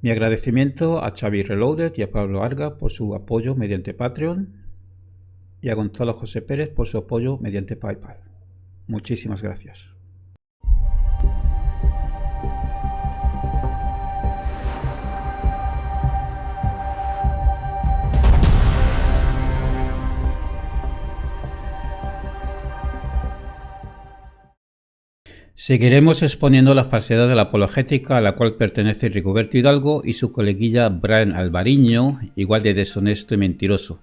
Mi agradecimiento a Xavi Reloaded y a Pablo Arga por su apoyo mediante Patreon y a Gonzalo José Pérez por su apoyo mediante PayPal. Muchísimas gracias. Seguiremos exponiendo la falsedad de la apologética a la cual pertenece Rigoberto Hidalgo y su coleguilla Brian Alvariño, igual de deshonesto y mentiroso.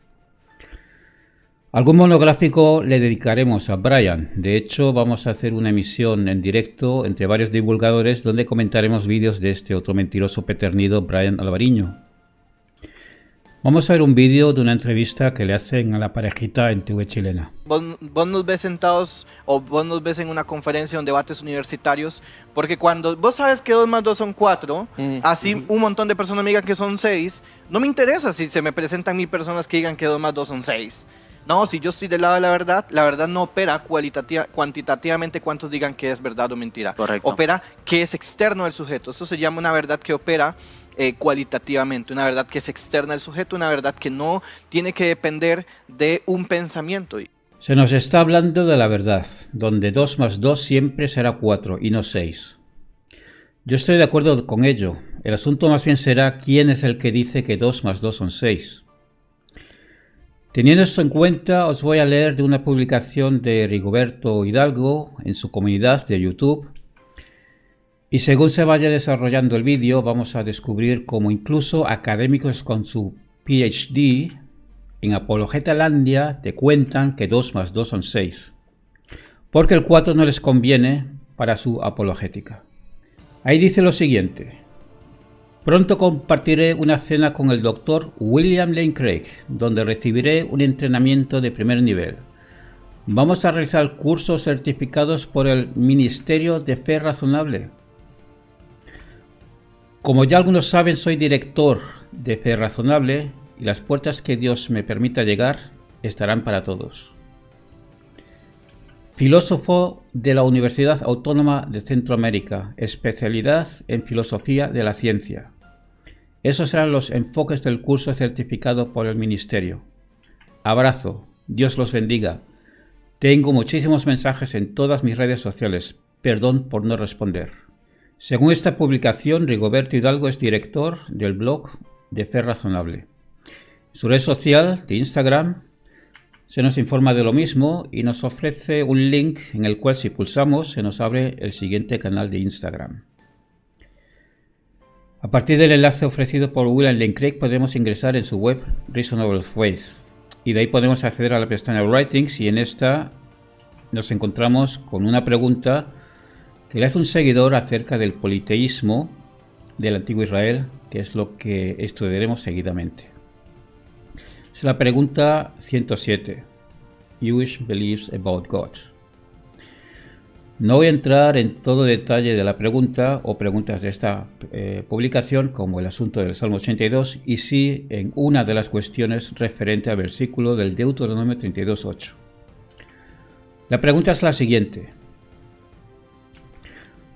Algún monográfico le dedicaremos a Brian. De hecho, vamos a hacer una emisión en directo entre varios divulgadores donde comentaremos vídeos de este otro mentiroso peternido Brian Alvariño. Vamos a ver un vídeo de una entrevista que le hacen a la parejita en TV chilena. Vos nos ves sentados o vos nos ves en una conferencia o en debates universitarios, porque cuando vos sabes que 2 más 2 son 4, así un montón de personas me digan que son 6, no me interesa si se me presentan 1000 personas que digan que 2 más 2 son 6. No, si yo estoy del lado de la verdad no opera cuantitativamente cuántos digan que es verdad o mentira. Correcto. Opera que es externo del sujeto. Eso se llama una verdad que opera cualitativamente, una verdad que es externa al sujeto, una verdad que no tiene que depender de un pensamiento. Se nos está hablando de la verdad, donde 2 más 2 siempre será 4 y no 6. Yo estoy de acuerdo con ello. El asunto más bien será quién es el que dice que 2 más 2 son 6. Teniendo esto en cuenta, os voy a leer de una publicación de Rigoberto Hidalgo en su comunidad de YouTube. Y según se vaya desarrollando el vídeo, vamos a descubrir cómo incluso académicos con su PhD en Apologetalandia te cuentan que 2 más 2 son 6, porque el 4 no les conviene para su apologética. Ahí dice lo siguiente: pronto compartiré una cena con el Dr. William Lane Craig, donde recibiré un entrenamiento de primer nivel. Vamos a realizar cursos certificados por el Ministerio de Fe Razonable. Como ya algunos saben, soy director de Fe Razonable y las puertas que Dios me permita llegar estarán para todos. Filósofo de la Universidad Autónoma de Centroamérica, especialidad en filosofía de la ciencia. Esos serán los enfoques del curso certificado por el Ministerio. Abrazo, Dios los bendiga. Tengo muchísimos mensajes en todas mis redes sociales, perdón por no responder. Según esta publicación, Rigoberto Hidalgo es director del blog de Fe Razonable. Su red social de Instagram se nos informa de lo mismo y nos ofrece un link en el cual si pulsamos se nos abre el siguiente canal de Instagram. A partir del enlace ofrecido por William Lane Craig podemos ingresar en su web Reasonable Faith y de ahí podemos acceder a la pestaña Writings y en esta nos encontramos con una pregunta que le hace un seguidor acerca del politeísmo del antiguo Israel, que es lo que estudiaremos seguidamente. Es la pregunta 107. Jewish Beliefs About God. No voy a entrar en todo detalle de la pregunta o preguntas de esta publicación, como el asunto del Salmo 82, y sí en una de las cuestiones referente al versículo del Deuteronomio 32:8. La pregunta es la siguiente.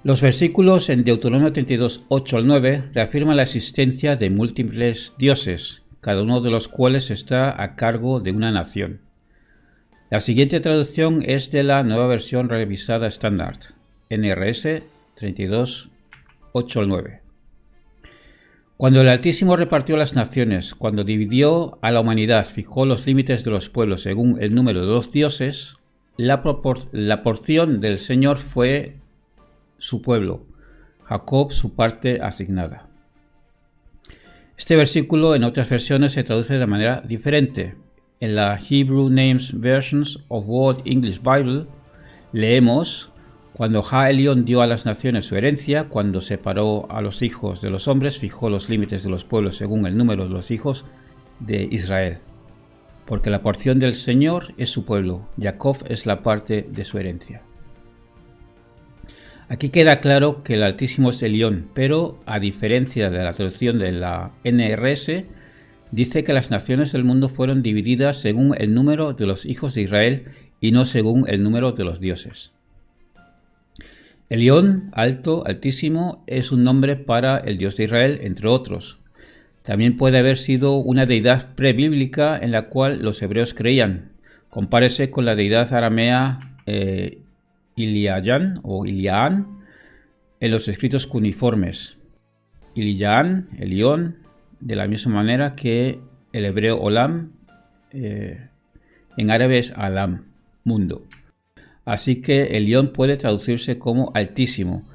Los versículos en Deuteronomio 32:8 al 9 reafirman la existencia de múltiples dioses, cada uno de los cuales está a cargo de una nación. La siguiente traducción es de la nueva versión revisada estándar, NRS 32:8 al 9. Cuando el Altísimo repartió las naciones, cuando dividió a la humanidad, fijó los límites de los pueblos según el número de los dioses, la porción del Señor fue su pueblo, Jacob su parte asignada. Este versículo en otras versiones se traduce de manera diferente. En la Hebrew Names Versions of World English Bible leemos: cuando Ja Elión dio a las naciones su herencia, cuando separó a los hijos de los hombres, fijó los límites de los pueblos según el número de los hijos de Israel. Porque la porción del Señor es su pueblo, Jacob es la parte de su herencia. Aquí queda claro que el Altísimo es Elión, pero a diferencia de la traducción de la NRS, dice que las naciones del mundo fueron divididas según el número de los hijos de Israel y no según el número de los dioses. Elión, alto, altísimo, es un nombre para el Dios de Israel, entre otros. También puede haber sido una deidad prebíblica en la cual los hebreos creían. Compárese con la deidad aramea Iliayán o Iliaan en los escritos cuneiformes. Ilián, Elión, de la misma manera que el hebreo Olam, en árabe es Alam, mundo. Así que Elión puede traducirse como altísimo.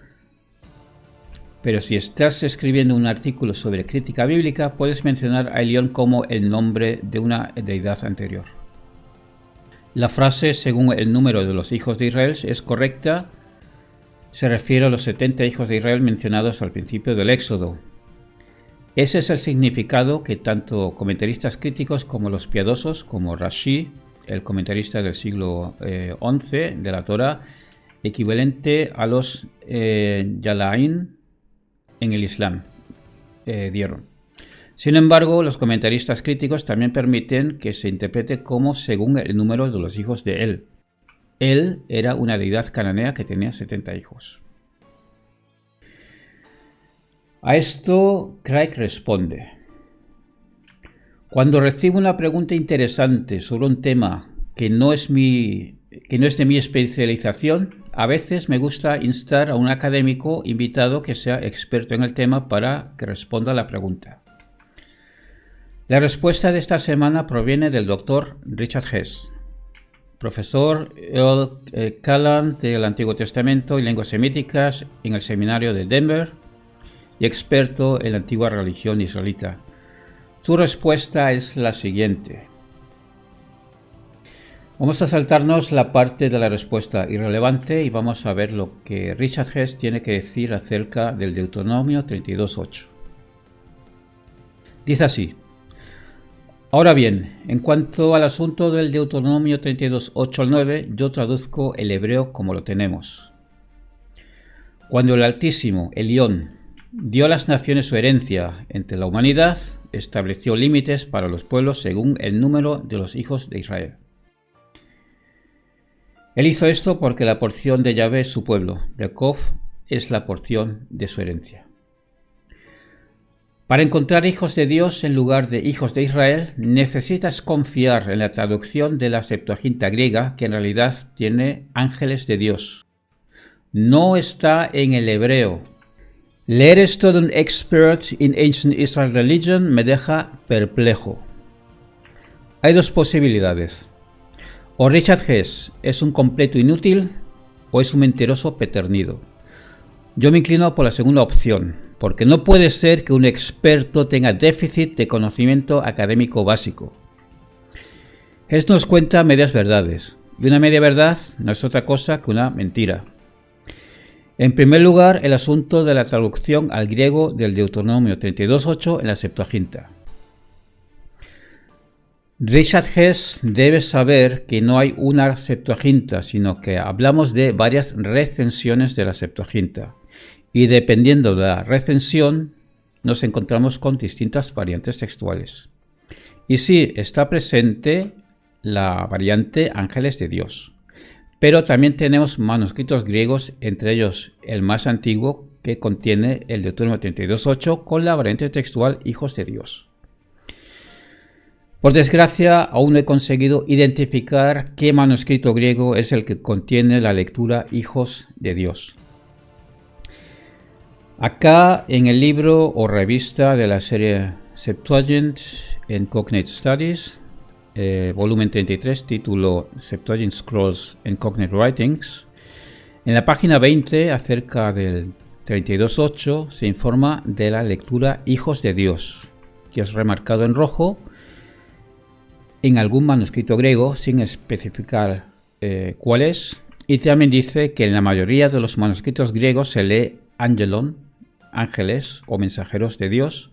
Pero si estás escribiendo un artículo sobre crítica bíblica, puedes mencionar a Elión como el nombre de una deidad anterior. La frase según el número de los hijos de Israel es correcta. Se refiere a los 70 hijos de Israel mencionados al principio del Éxodo. Ese es el significado que tanto comentaristas críticos como los piadosos, como Rashi, el comentarista del siglo XI de la Torá, equivalente a los Yalaín en el Islam, dieron. Sin embargo, los comentaristas críticos también permiten que se interprete como según el número de los hijos de él. Él era una deidad cananea que tenía 70 hijos. A esto Craig responde: cuando recibo una pregunta interesante sobre un tema que no es de mi especialización, a veces me gusta instar a un académico invitado que sea experto en el tema para que responda a la pregunta. La respuesta de esta semana proviene del Dr. Richard Hess, profesor Earl Callan del Antiguo Testamento y lenguas semíticas en el seminario de Denver y experto en la antigua religión israelita. Su respuesta es la siguiente. Vamos a saltarnos la parte de la respuesta irrelevante y vamos a ver lo que Richard Hess tiene que decir acerca del Deuteronomio 32:8. Dice así: ahora bien, en cuanto al asunto del Deuteronomio 32:8 al 9, yo traduzco el hebreo como lo tenemos. Cuando el Altísimo, Elión, dio a las naciones su herencia entre la humanidad, estableció límites para los pueblos según el número de los hijos de Israel. Él hizo esto porque la porción de Yahvé es su pueblo, Jacob es la porción de su herencia. Para encontrar hijos de Dios en lugar de hijos de Israel, necesitas confiar en la traducción de la Septuaginta griega, que en realidad tiene ángeles de Dios. No está en el hebreo. Leer esto de un expert in Ancient Israel Religion me deja perplejo. Hay dos posibilidades. O Richard Hess es un completo inútil o es un mentiroso peternido. Yo me inclino por la segunda opción, porque no puede ser que un experto tenga déficit de conocimiento académico básico. Hess nos cuenta medias verdades, y una media verdad no es otra cosa que una mentira. En primer lugar, el asunto de la traducción al griego del Deuteronomio 32:8 en la Septuaginta. Richard Hess debe saber que no hay una Septuaginta, sino que hablamos de varias recensiones de la Septuaginta. Y dependiendo de la recensión, nos encontramos con distintas variantes textuales. Y sí, está presente la variante Ángeles de Dios. Pero también tenemos manuscritos griegos, entre ellos el más antiguo, que contiene el Deuteronomio 32:8 con la variante textual Hijos de Dios. Por desgracia, aún no he conseguido identificar qué manuscrito griego es el que contiene la lectura Hijos de Dios. Acá, en el libro o revista de la serie Septuagint en Cognate Studies, volumen 33, título Septuagint Scrolls and Cognate Writings, en la página 20, acerca del 32:8, se informa de la lectura Hijos de Dios, que es remarcado en rojo en algún manuscrito griego, sin especificar cuál es, y también dice que en la mayoría de los manuscritos griegos se lee Angelon, ángeles o mensajeros de Dios,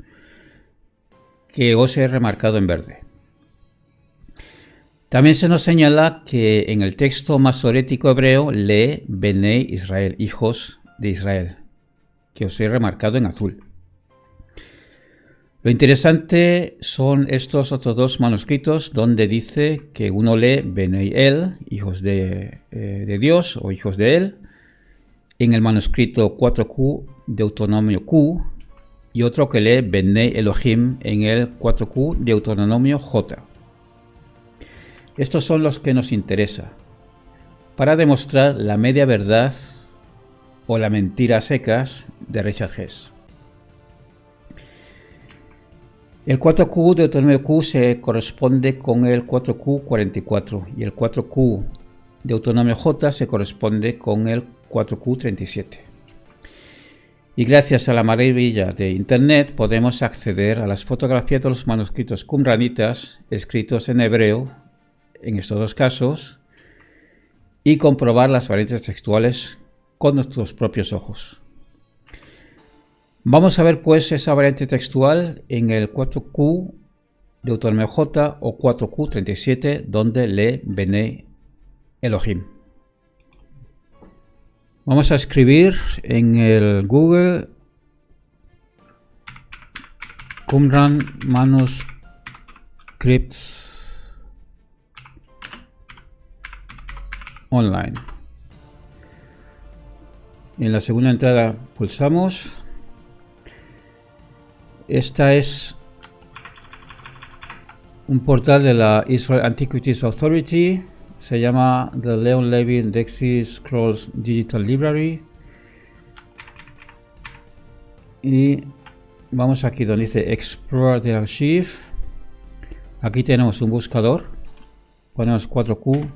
que os he remarcado en verde. También se nos señala que en el texto masorético hebreo lee Benei Israel, hijos de Israel, que os he remarcado en azul. Lo interesante son estos otros dos manuscritos donde dice que uno lee Benei El, hijos de Dios o hijos de él, en el manuscrito 4Q Deuteronomio Q y otro que lee Bnei Elohim en el 4Q Deuteronomio J. Estos son los que nos interesa para demostrar la media verdad o la mentira a secas de Richard Hess. El 4Q de Deuteronomio Q se corresponde con el 4Q 44 y el 4Q de Deuteronomio J se corresponde con el 4Q 37. Y gracias a la maravilla de Internet podemos acceder a las fotografías de los manuscritos qumranitas escritos en hebreo en estos dos casos y comprobar las variantes textuales con nuestros propios ojos. Vamos a ver pues esa variante textual en el 4Q Deuteronomio J o 4Q 37 donde lee Bnei Elohim. Vamos a escribir en el Google Qumran Manuscripts Online. En la segunda entrada pulsamos. Esta es un portal de la Israel Antiquities Authority. Se llama The Leon Levin Dead Sea Scrolls Digital Library. Y vamos aquí donde dice Explore the Archive. Aquí tenemos un buscador. Ponemos 4Q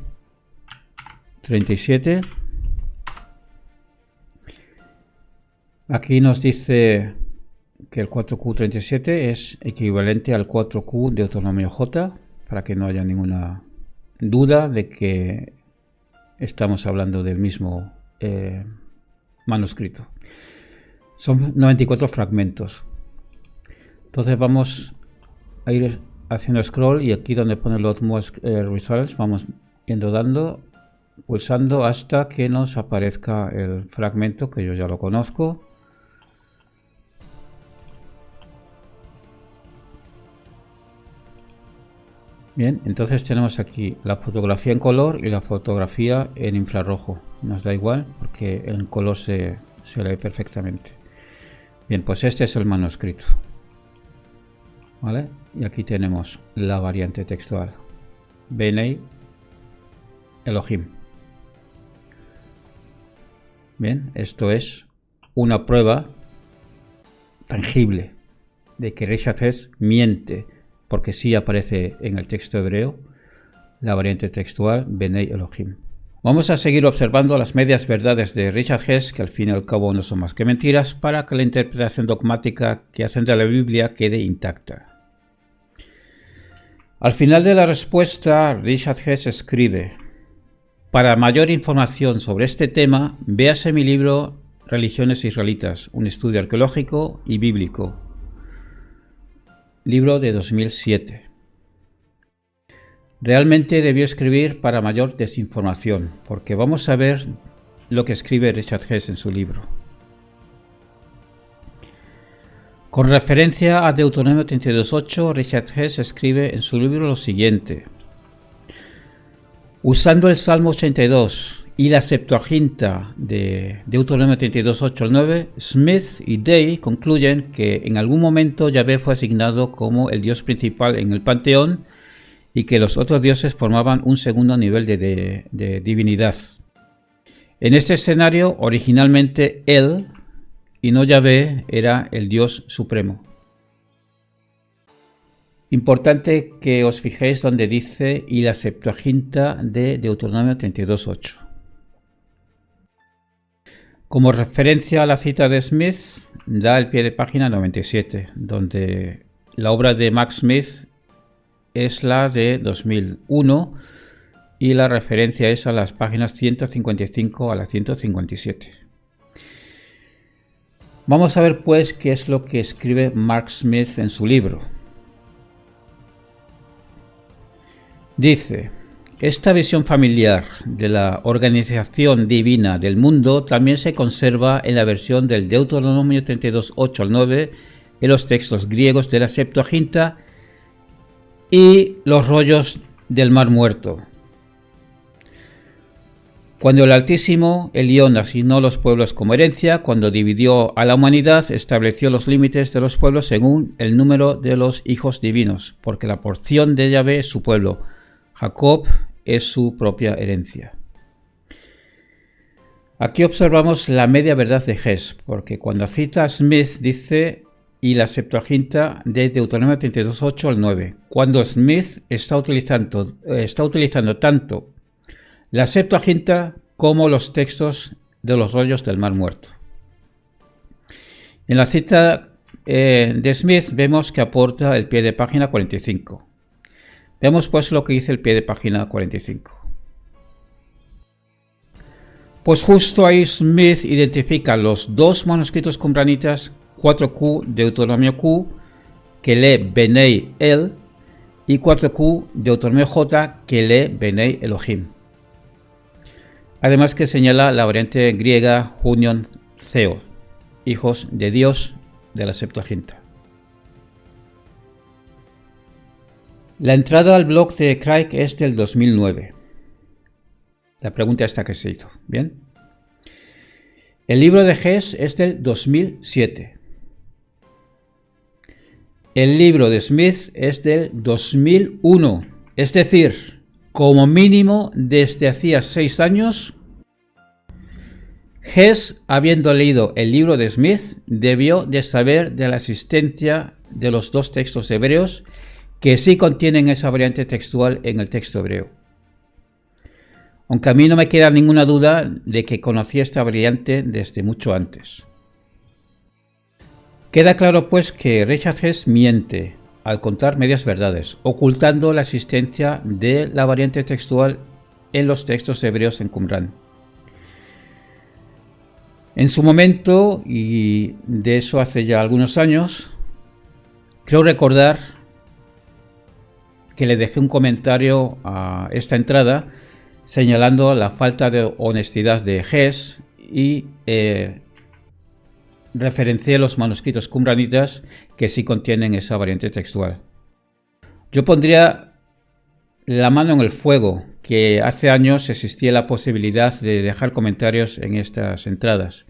37. Aquí nos dice que el 4Q 37 es equivalente al 4Q de Deuteronomio J, para que no haya ninguna duda de que estamos hablando del mismo manuscrito. Son 94 fragmentos. Entonces vamos a ir haciendo scroll y aquí donde pone los most results vamos pulsando hasta que nos aparezca el fragmento que yo ya lo conozco. Bien, entonces tenemos aquí la fotografía en color y la fotografía en infrarrojo. Nos da igual porque en color se lee perfectamente. Bien, pues este es el manuscrito. ¿Vale? Y aquí tenemos la variante textual. Bnei Elohim. Bien, esto es una prueba tangible de que Richard Hess miente, porque sí aparece en el texto hebreo la variante textual Bnei Elohim. Vamos a seguir observando las medias verdades de Richard Hess, que al fin y al cabo no son más que mentiras, para que la interpretación dogmática que hacen de la Biblia quede intacta. Al final de la respuesta, Richard Hess escribe: para mayor información sobre este tema, véase mi libro Religiones israelitas, un estudio arqueológico y bíblico. Libro de 2007. Realmente debió escribir para mayor desinformación, porque vamos a ver lo que escribe Richard Hess en su libro. Con referencia a Deuteronomio 32.8, Richard Hess escribe en su libro lo siguiente: usando el Salmo 82 y la Septuaginta de Deuteronomio 32.8 al 9, Smith y Day concluyen que en algún momento Yahvé fue asignado como el dios principal en el panteón y que los otros dioses formaban un segundo nivel de divinidad. En este escenario, originalmente él, y no Yahvé, era el dios supremo. Importante que os fijéis donde dice y la Septuaginta de Deuteronomio 32.8. Como referencia a la cita de Smith, da el pie de página 97, donde la obra de Max Smith es la de 2001 y la referencia es a las páginas 155 a la 157. Vamos a ver pues qué es lo que escribe Mark Smith en su libro. Dice: esta visión familiar de la organización divina del mundo también se conserva en la versión del Deuteronomio 32.8 al 9, en los textos griegos de la Septuaginta y los rollos del Mar Muerto. Cuando el Altísimo, Elión, asignó los pueblos como herencia, cuando dividió a la humanidad, estableció los límites de los pueblos según el número de los hijos divinos, porque la porción de Yahvé es su pueblo, Jacob es su propia herencia. Aquí observamos la media verdad de Ges, porque cuando cita Smith dice y la Septuaginta de Deuteronomio 32:8 al 9, cuando Smith está utilizando tanto la Septuaginta como los textos de los rollos del Mar Muerto. En la cita de Smith vemos que aporta el pie de página 45. Veamos pues lo que dice el pie de página 45. Pues justo ahí Smith identifica los dos manuscritos qumranitas 4Q Deuteronomio Q que lee Benei El y 4Q Deuteronomio J que lee Benei Elohim. Además que señala la variante griega Junion Theo, hijos de Dios de la Septuaginta. La entrada al blog de Craig es del 2009. La pregunta esta que se hizo, ¿bien? El libro de Ges es del 2007. El libro de Smith es del 2001. Es decir, como mínimo desde hacía 6 años, Ges, habiendo leído el libro de Smith, debió de saber de la existencia de los dos textos hebreos que sí contienen esa variante textual en el texto hebreo. Aunque a mí no me queda ninguna duda de que conocía esta variante desde mucho antes. Queda claro pues que Richard Ges miente al contar medias verdades, ocultando la existencia de la variante textual en los textos hebreos en Qumran. En su momento, y de eso hace ya algunos años, creo recordar que le dejé un comentario a esta entrada señalando la falta de honestidad de Ges y referencié los manuscritos qumranitas que sí contienen esa variante textual. Yo pondría la mano en el fuego que hace años existía la posibilidad de dejar comentarios en estas entradas,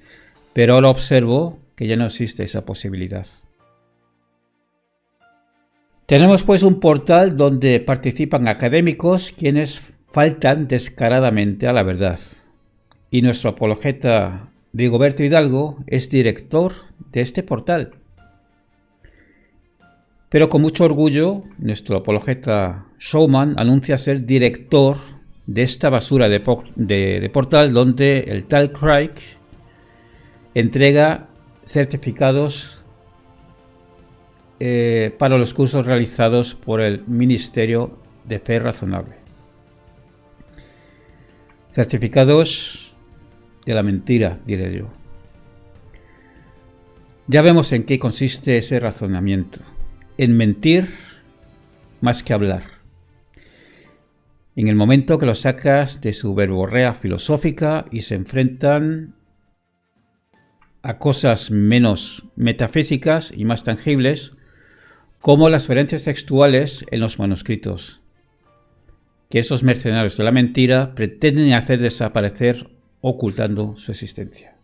pero ahora observo que ya no existe esa posibilidad. Tenemos pues un portal donde participan académicos quienes faltan descaradamente a la verdad, y nuestro apologeta Rigoberto Hidalgo es director de este portal. Pero con mucho orgullo, nuestro apologeta Showman anuncia ser director de esta basura de portal donde el tal Craig entrega certificados para los cursos realizados por el Ministerio de Fe Razonable. Certificados de la mentira, diré yo. Ya vemos en qué consiste ese razonamiento. En mentir más que hablar. En el momento que lo sacas de su verborrea filosófica y se enfrentan a cosas menos metafísicas y más tangibles, como las referencias textuales en los manuscritos, que esos mercenarios de la mentira pretenden hacer desaparecer ocultando su existencia.